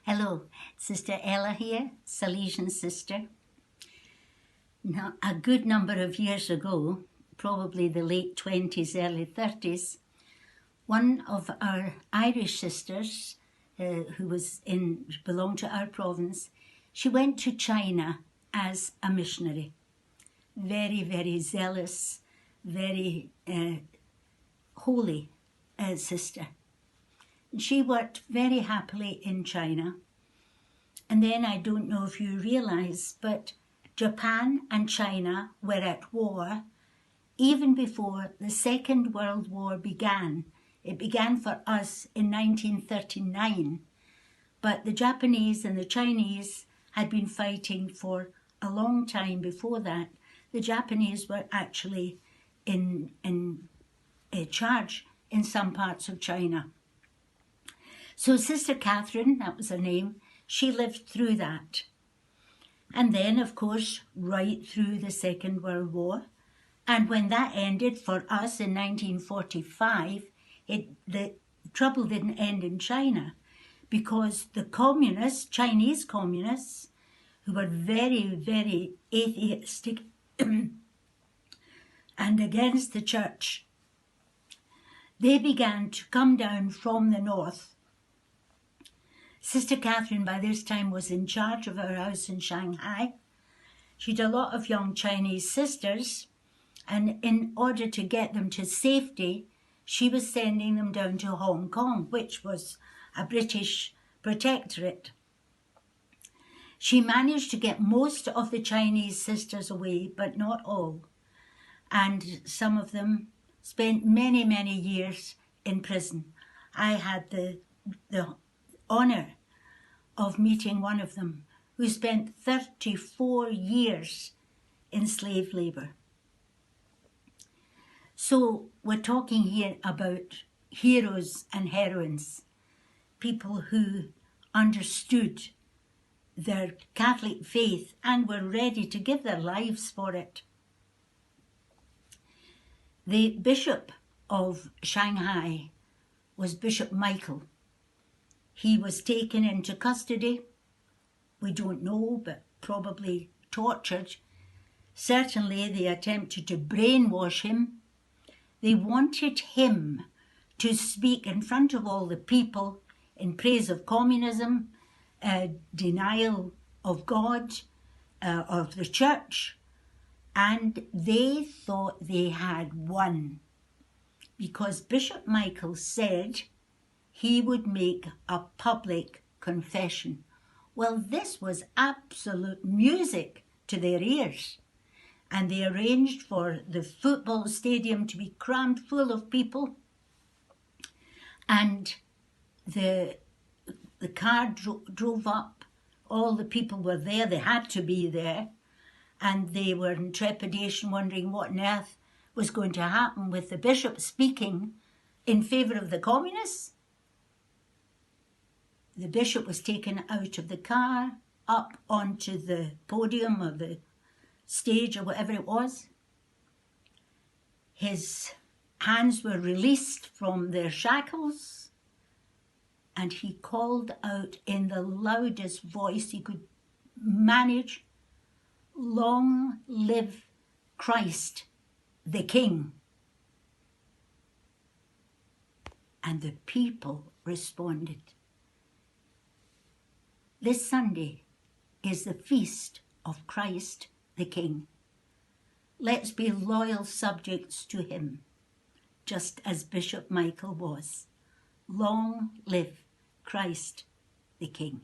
Hello, Sister Ella here, Salesian sister. Now, a good number of years ago, probably the late 20s, early 30s, one of our Irish sisters, who belonged to our province, she went to China as a missionary. Very, very zealous, very holy sister. She worked very happily in China. And then I don't know if you realise, but Japan and China were at war even before the Second World War began. It began for us in 1939, but the Japanese and the Chinese had been fighting for a long time before that. The Japanese were actually in charge in some parts of China. So Sister Catherine, that was her name, she lived through that. And then, of course, right through the Second World War. And when that ended for us in 1945, the trouble didn't end in China, because the communists, Chinese communists, who were very, very atheistic and against the church, they began to come down from the north. Sister Catherine by this time was in charge of our house in Shanghai. She had a lot of young Chinese sisters, and in order to get them to safety, she was sending them down to Hong Kong, which was a British protectorate. She managed to get most of the Chinese sisters away, but not all. And some of them spent many, many years in prison. I had the honour of meeting one of them who spent 34 years in slave labour. So we're talking here about heroes and heroines, people who understood their Catholic faith and were ready to give their lives for it. The Bishop of Shanghai was Bishop Michael. He was taken into custody. We don't know, but probably tortured. Certainly they attempted to brainwash him. They wanted him to speak in front of all the people in praise of communism, denial of God, of the church, and they thought they had won, because Bishop Michael said he would make a public confession. Well, this was absolute music to their ears. And they arranged for the football stadium to be crammed full of people. And the car drove up. All the people were there. They had to be there. And they were in trepidation, wondering what on earth was going to happen with the bishop speaking in favour of the communists. The bishop was taken out of the car, up onto the podium or the stage or whatever it was. His hands were released from their shackles, and he called out in the loudest voice he could manage, "Long live Christ the King." And the people responded. This Sunday is the feast of Christ the King. Let's be loyal subjects to him, just as Bishop Michael was. Long live Christ the King.